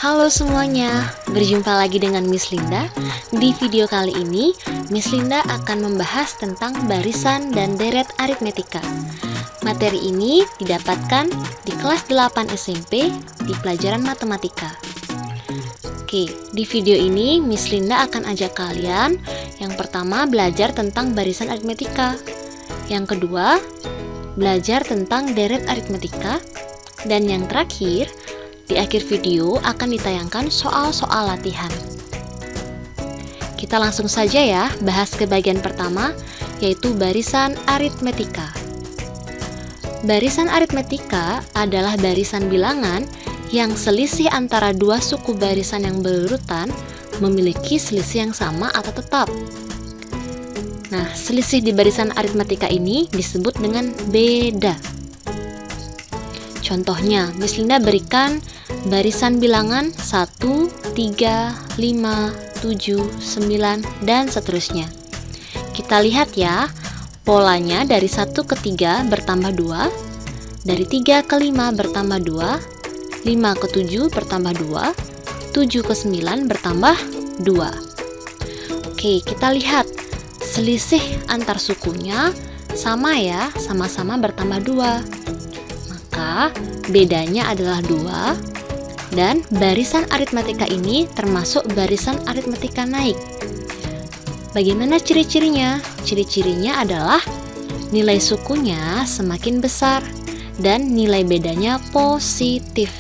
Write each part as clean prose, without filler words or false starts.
Halo semuanya, berjumpa lagi dengan Miss Linda. Di video kali ini, Miss Linda akan membahas tentang barisan dan deret aritmetika. Materi ini didapatkan di kelas 8 SMP di pelajaran matematika. Oke, di video ini Miss Linda akan ajak kalian yang pertama belajar tentang barisan aritmetika, yang kedua belajar tentang deret aritmetika, dan yang terakhir di akhir video akan ditayangkan soal-soal latihan. Kita langsung saja ya bahas ke bagian pertama, yaitu barisan aritmetika. Barisan aritmetika adalah barisan bilangan yang selisih antara dua suku barisan yang berurutan memiliki selisih yang sama atau tetap. Nah, selisih di barisan aritmetika ini disebut dengan beda. Contohnya, Miss Linda berikan barisan bilangan 1, 3, 5, 7, 9, dan seterusnya. Kita lihat ya, polanya dari 1 ke 3 bertambah 2, dari 3 ke 5 bertambah 2, 5 ke 7 bertambah 2, 7 ke 9 bertambah 2. Oke, kita lihat selisih antar sukunya sama ya, sama-sama bertambah 2. Maka bedanya adalah 2, dan barisan aritmetika ini termasuk barisan aritmetika naik. Bagaimana ciri-cirinya? Ciri-cirinya adalah nilai sukunya semakin besar dan nilai bedanya positif.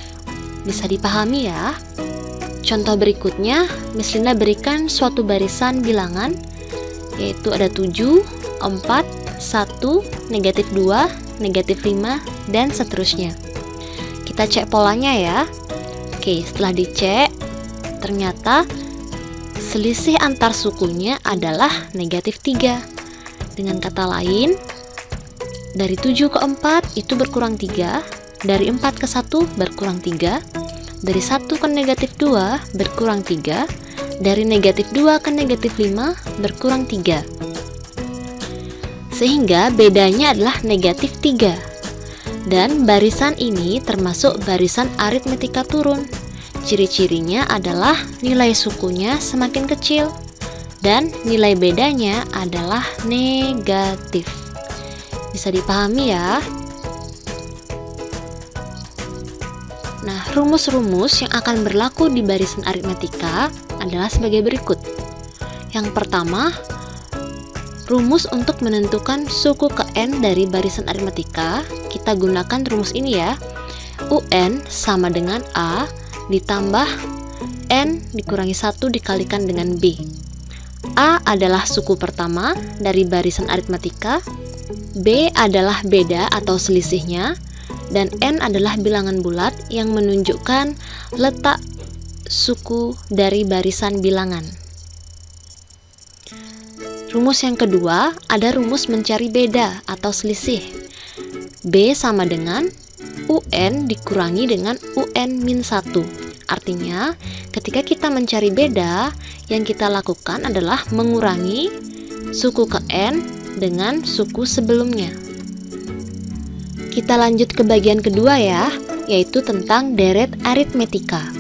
Bisa dipahami ya? Contoh berikutnya, Miss Linda berikan suatu barisan bilangan, yaitu ada 7, 4, 1, negatif 2, negatif 5, dan seterusnya. Kita cek polanya ya. Oke, setelah dicek, ternyata selisih antar sukunya adalah negatif 3. Dengan kata lain, dari 7 ke 4 itu berkurang 3, dari 4 ke 1 berkurang 3, dari 1 ke negatif 2 berkurang 3, dari negatif 2 ke negatif 5 berkurang 3. Sehingga bedanya adalah negatif 3. Dan barisan ini termasuk barisan aritmetika turun. Ciri-cirinya adalah nilai sukunya semakin kecil dan nilai bedanya adalah negatif. Bisa dipahami ya? Nah, rumus-rumus yang akan berlaku di barisan aritmetika adalah sebagai berikut. Yang pertama, rumus untuk menentukan suku ke n dari barisan aritmetika, kita gunakan rumus ini ya. UN sama dengan A ditambah N dikurangi 1 dikalikan dengan B. A adalah suku pertama dari barisan aritmetika, B adalah beda atau selisihnya, dan N adalah bilangan bulat yang menunjukkan letak suku dari barisan bilangan. Rumus yang kedua, ada rumus mencari beda atau selisih. B sama dengan UN dikurangi dengan UN-1. Artinya, ketika kita mencari beda, yang kita lakukan adalah mengurangi suku ke N dengan suku sebelumnya. Kita lanjut ke bagian kedua ya, yaitu tentang deret aritmetika.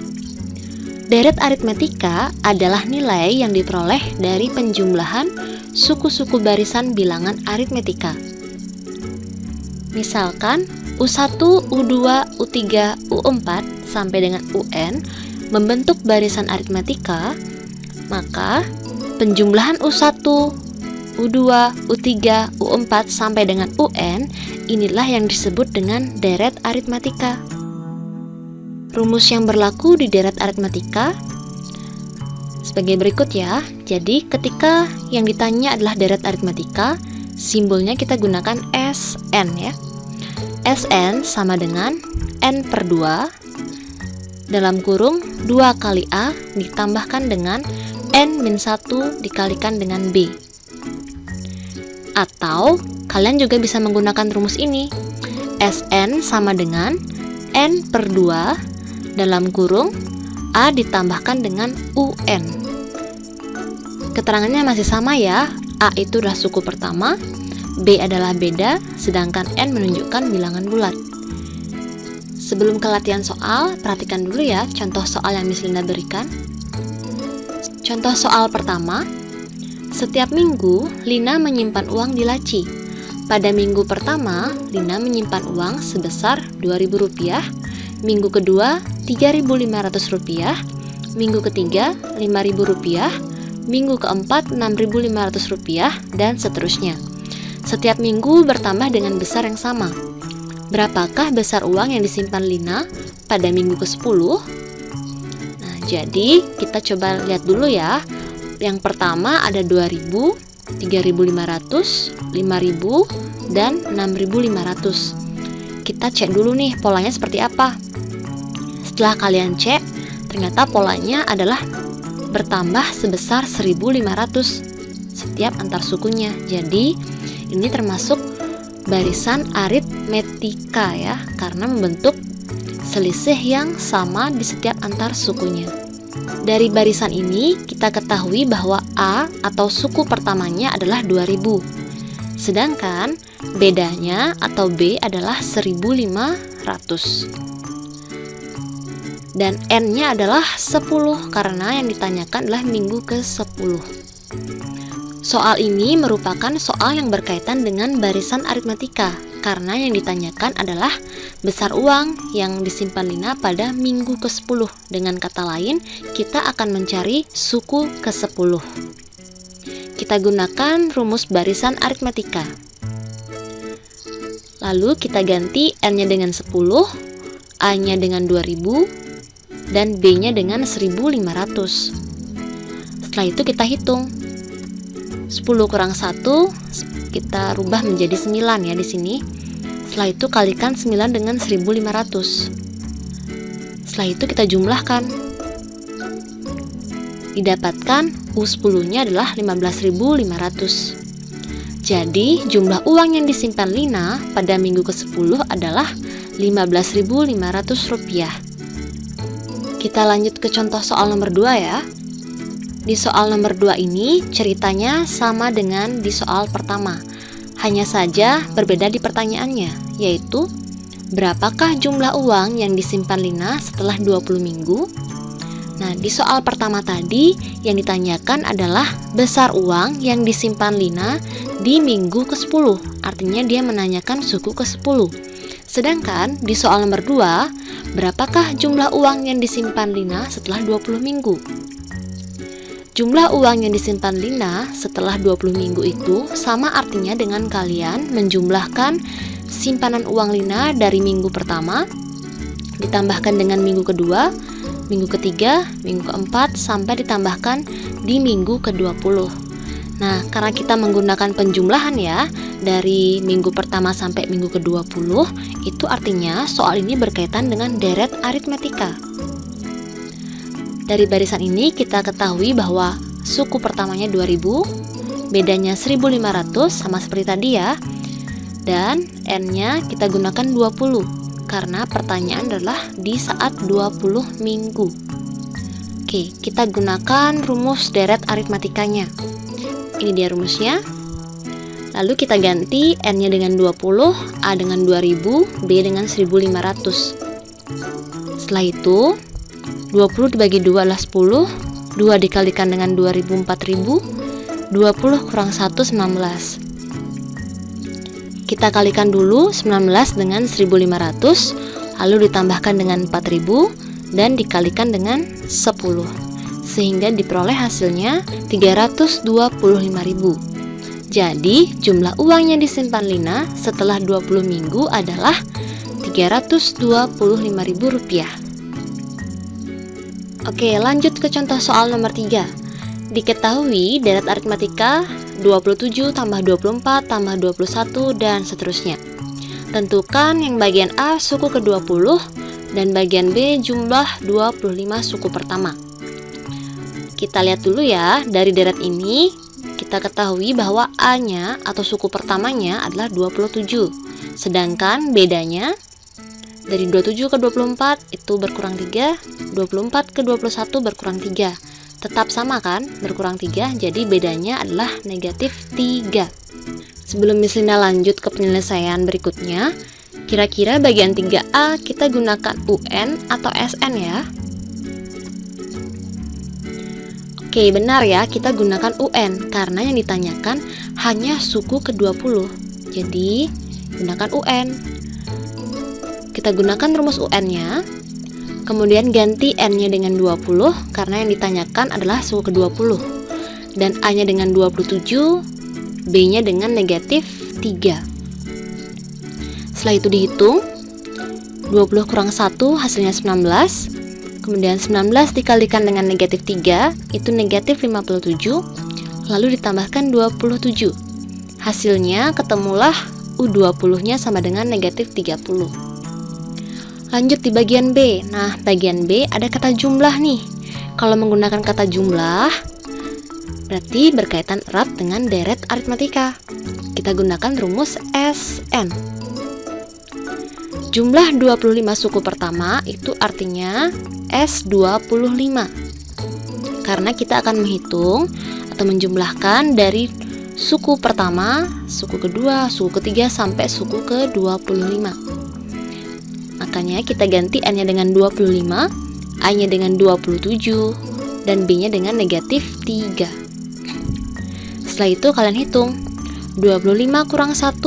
Deret aritmetika adalah nilai yang diperoleh dari penjumlahan suku-suku barisan bilangan aritmetika. Misalkan U1, U2, U3, U4 sampai dengan UN membentuk barisan aritmetika, maka penjumlahan U1, U2, U3, U4 sampai dengan UN inilah yang disebut dengan deret aritmetika. Rumus yang berlaku di deret aritmetika sebagai berikut ya. Jadi ketika yang ditanya adalah deret aritmetika, simbolnya kita gunakan SN ya. SN sama dengan N per 2 dalam kurung 2 kali A ditambahkan dengan N-1 dikalikan dengan B. Atau kalian juga bisa menggunakan rumus ini. SN sama dengan N per 2 dalam kurung A ditambahkan dengan UN. Keterangannya masih sama ya. A itu adalah suku pertama, B adalah beda, sedangkan N menunjukkan bilangan bulat. Sebelum ke latihan soal, perhatikan dulu ya contoh soal yang Miss Linda berikan. Contoh soal pertama, setiap minggu Lina menyimpan uang di laci. Pada minggu pertama, Lina menyimpan uang sebesar Rp2.000, minggu kedua Rp3.500, minggu ketiga Rp5.000, minggu keempat Rp6.500, dan seterusnya. Setiap minggu bertambah dengan besar yang sama. Berapakah besar uang yang disimpan Lina pada minggu ke-10? Nah, jadi kita coba lihat dulu ya. Yang pertama ada 2.000, 3.500, 5.000, dan 6.500. Kita cek dulu nih polanya seperti apa. Setelah kalian cek, ternyata polanya adalah bertambah sebesar 1.500 setiap antar sukunya. Jadi ini termasuk barisan aritmetika ya, karena membentuk selisih yang sama di setiap antar sukunya. Dari barisan ini kita ketahui bahwa A atau suku pertamanya adalah 2.000, sedangkan bedanya atau B adalah 1.500. Dan N-nya adalah 10 karena yang ditanyakan adalah minggu ke-10. Soal ini merupakan soal yang berkaitan dengan barisan aritmetika karena yang ditanyakan adalah besar uang yang disimpan Lina pada minggu ke-10. Dengan kata lain, kita akan mencari suku ke-10. Kita gunakan rumus barisan aritmetika. Lalu kita ganti N-nya dengan 10, A-nya dengan 2.000, dan B-nya dengan 1.500. Setelah itu kita hitung. 10 kurang 1 kita rubah menjadi 9 ya di sini. Setelah itu kalikan 9 dengan 1.500. Setelah itu kita jumlahkan. Didapatkan U10-nya adalah 15.500. Jadi jumlah uang yang disimpan Lina pada minggu ke-10 adalah Rp15.000. Kita lanjut ke contoh soal nomor 2 ya. Di soal nomor 2 ini ceritanya sama dengan di soal pertama. Hanya saja berbeda di pertanyaannya, yaitu berapakah jumlah uang yang disimpan Lina setelah 20 minggu? Nah, di soal pertama tadi yang ditanyakan adalah besar uang yang disimpan Lina di minggu ke-10. Artinya dia menanyakan suku ke-10. Sedangkan di soal nomor 2, berapakah jumlah uang yang disimpan Lina setelah 20 minggu? Jumlah uang yang disimpan Lina setelah 20 minggu itu sama artinya dengan kalian menjumlahkan simpanan uang Lina dari minggu pertama, ditambahkan dengan minggu kedua, minggu ketiga, minggu keempat, sampai ditambahkan di minggu ke-20. Nah, karena kita menggunakan penjumlahan ya, dari minggu pertama sampai minggu ke-20, itu artinya soal ini berkaitan dengan deret aritmetika. Dari barisan ini kita ketahui bahwa suku pertamanya 2.000, bedanya 1.500 sama seperti tadi ya. Dan N-nya kita gunakan 20 karena pertanyaan adalah di saat 20 minggu. Oke, kita gunakan rumus deret aritmetikanya. Ini dia rumusnya. Lalu kita ganti N-nya dengan 20, A dengan 2.000, B dengan 1.500. Setelah itu 20 dibagi 2 adalah 10, 2 dikalikan dengan 2.000 4.000, 20 kurang 1 19. Kita kalikan dulu 19 dengan 1.500, lalu ditambahkan dengan 4.000 dan dikalikan dengan 10, sehingga diperoleh hasilnya 325.000. Jadi jumlah uang yang disimpan Lina setelah 20 minggu adalah Rp325.000. Oke, lanjut ke contoh soal nomor 3. Diketahui deret aritmetika 27 tambah 24 tambah 21 dan seterusnya. Tentukan yang bagian A suku ke-20 dan bagian B jumlah 25 suku pertama. Kita lihat dulu ya, dari deret ini kita ketahui bahwa A-nya atau suku pertamanya adalah 27. Sedangkan bedanya dari 27 ke 24 itu berkurang 3, 24 ke 21 berkurang 3. Tetap sama kan? Berkurang 3, jadi bedanya adalah negatif 3. Sebelum Miss Linda lanjut ke penyelesaian berikutnya, Kira-kira bagian 3A kita gunakan UN atau SN ya? Oke, benar ya, kita gunakan UN karena yang ditanyakan hanya suku ke-20. Jadi, gunakan UN. Kita gunakan rumus UN-nya. Kemudian ganti N-nya dengan 20 karena yang ditanyakan adalah suku ke-20. Dan A-nya dengan 27, B-nya dengan negatif 3. Setelah itu dihitung, 20 kurang 1 hasilnya 19. Kemudian 19 dikalikan dengan negatif 3, itu negatif 57, lalu ditambahkan 27. Hasilnya ketemulah U20-nya sama dengan negatif 30. Lanjut di bagian B. Nah, bagian B ada kata jumlah nih. Kalau menggunakan kata jumlah, berarti berkaitan erat dengan deret aritmatika. Kita gunakan rumus SN. Jumlah 25 suku pertama itu artinya S25. Karena kita akan menghitung atau menjumlahkan dari suku pertama, suku kedua, suku ketiga sampai suku ke-25. Makanya kita ganti N-nya dengan 25, A-nya dengan 27, dan B-nya dengan negatif 3. Setelah itu kalian hitung 25 kurang 1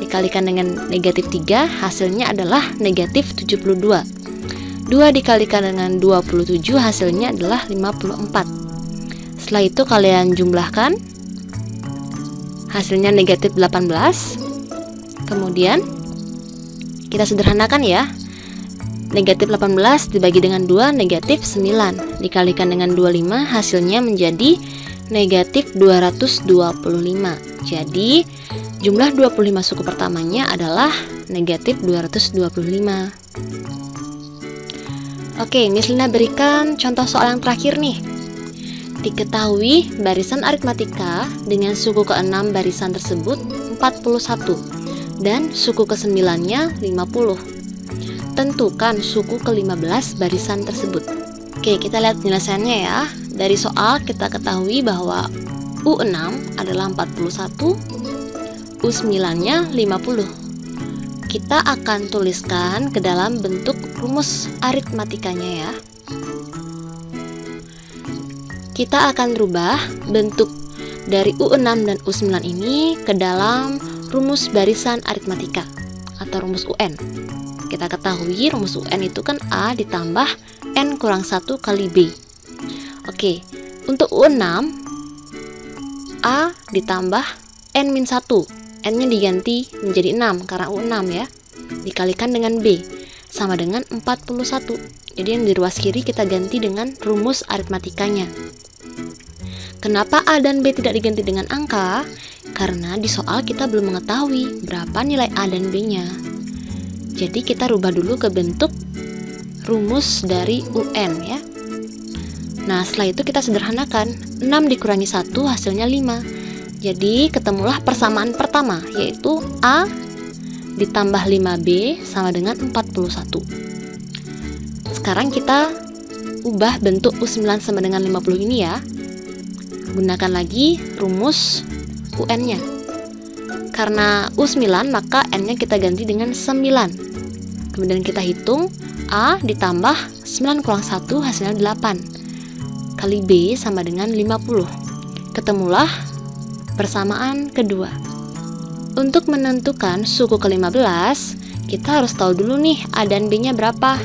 dikalikan dengan negatif 3, hasilnya adalah negatif 72. 2 dikalikan dengan 27, hasilnya adalah 54. Setelah itu kalian jumlahkan, hasilnya negatif 18. Kemudian kita sederhanakan ya. Negatif 18 dibagi dengan 2, negatif 9. Dikalikan dengan 25, hasilnya menjadi negatif 225. Jadi jumlah 25 suku pertamanya adalah negatif 225. Oke, Miss Lina berikan contoh soal yang terakhir nih. Diketahui barisan aritmatika dengan suku ke-6 barisan tersebut 41 dan suku ke-9-nya 50. Tentukan suku ke-15 barisan tersebut. Oke, kita lihat penyelesaiannya ya. Dari soal kita ketahui bahwa U6 adalah 41, U9-nya 50. Kita akan tuliskan ke dalam bentuk rumus aritmatikanya ya. Kita akan rubah bentuk dari U6 dan U9 ini ke dalam rumus barisan aritmatika atau rumus UN. Kita ketahui rumus UN itu kan A ditambah N kurang 1 kali B. Oke, untuk U6 A ditambah N-1, N-nya diganti menjadi 6 karena U6 ya, dikalikan dengan B sama dengan 41. Jadi yang di ruas kiri kita ganti dengan rumus aritmatikanya. Kenapa A dan B tidak diganti dengan angka? Karena di soal kita belum mengetahui berapa nilai A dan B-nya. Jadi kita rubah dulu ke bentuk rumus dari UN ya. Nah, setelah itu kita sederhanakan. 6 dikurangi 1 hasilnya 5. Jadi ketemulah persamaan pertama, yaitu A ditambah 5B sama dengan 41. Sekarang kita ubah bentuk U9 sama dengan 50 ini ya. Gunakan lagi rumus UN-nya. Karena U9 maka N-nya kita ganti dengan 9. Kemudian kita hitung A ditambah 9 kurang 1 hasilnya 8 kali B sama dengan 50. Ketemulah persamaan kedua. Untuk menentukan suku ke-15, kita harus tahu dulu nih A dan B-nya berapa.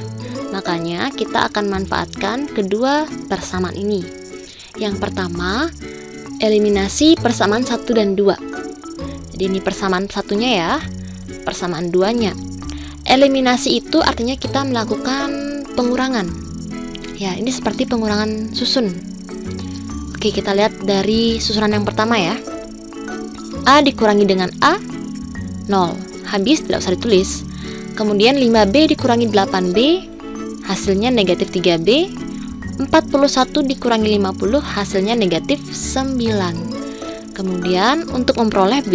Makanya kita akan manfaatkan kedua persamaan ini. Yang pertama, eliminasi persamaan 1 dan 2. Jadi ini persamaan satunya ya, persamaan 2-nya. Eliminasi itu artinya kita melakukan pengurangan. Ya, ini seperti pengurangan susun. Oke, kita lihat dari susunan yang pertama ya. A dikurangi dengan A, 0. Habis, tidak usah ditulis. Kemudian 5B dikurangi 8B, hasilnya negatif 3B. 41 dikurangi 50, hasilnya negatif 9. Kemudian untuk memperoleh B,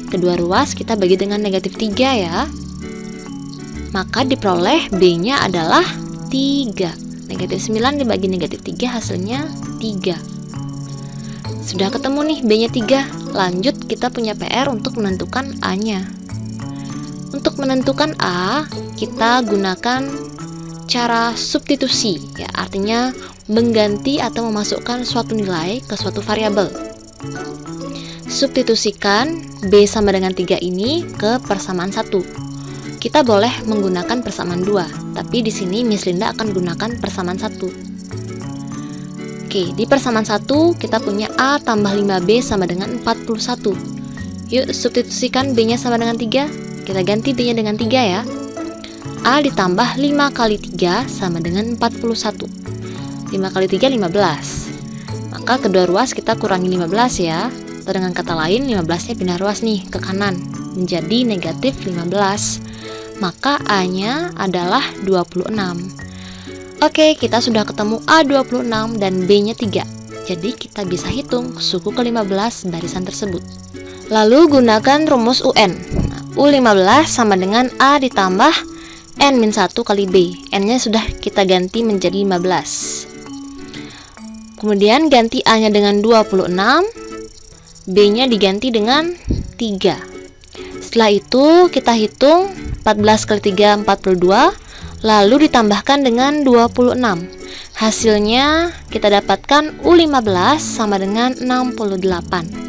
kedua ruas kita bagi dengan negatif 3 ya. Maka diperoleh B-nya adalah 3. Negatif 9 dibagi negatif 3 hasilnya 3. Sudah ketemu nih B-nya 3. Lanjut kita punya PR untuk menentukan A-nya. Untuk menentukan A, kita gunakan cara substitusi, ya, artinya mengganti atau memasukkan suatu nilai ke suatu variabel. Substitusikan B sama dengan 3 ini ke persamaan 1. Kita boleh menggunakan persamaan 2, tapi di sini Miss Linda akan gunakan persamaan 1. Oke, di persamaan 1 kita punya A tambah 5B sama dengan 41. Yuk substitusikan B-nya sama dengan 3. Kita ganti B-nya dengan 3 ya. A ditambah 5 kali 3 sama dengan 41. 5 kali 3, 15. Maka kedua ruas kita kurangi 15 ya. Atau dengan kata lain 15-nya pindah ruas nih ke kanan menjadi negatif 15. Maka A-nya adalah 26. Oke, kita sudah ketemu A26 dan B-nya 3. Jadi kita bisa hitung suku ke-15 barisan tersebut. Lalu gunakan rumus UN. U15 sama dengan A ditambah N-1 kali B. N-nya sudah kita ganti menjadi 15. Kemudian ganti A-nya dengan 26, B-nya diganti dengan 3. Setelah itu kita hitung 14 kali 3, 42. Lalu ditambahkan dengan 26. Hasilnya kita dapatkan U15 sama dengan 68.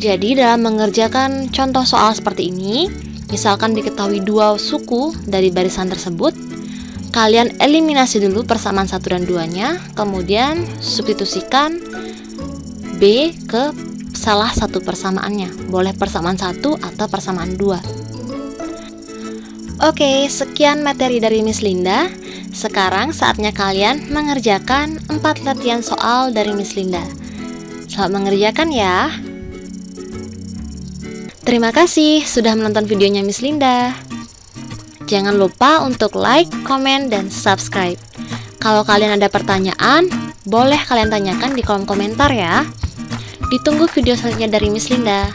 Jadi dalam mengerjakan contoh soal seperti ini, misalkan diketahui dua suku dari barisan tersebut, kalian eliminasi dulu persamaan 1 dan 2-nya, kemudian substitusikan B ke salah satu persamaannya. Boleh persamaan 1 atau persamaan 2. Oke, sekian materi dari Miss Linda. Sekarang saatnya kalian mengerjakan 4 latihan soal dari Miss Linda. Selamat mengerjakan ya. Terima kasih sudah menonton videonya Miss Linda. Jangan lupa untuk like, komen, dan subscribe. Kalau kalian ada pertanyaan, boleh kalian tanyakan di kolom komentar ya. Ditunggu video selanjutnya dari Miss Linda.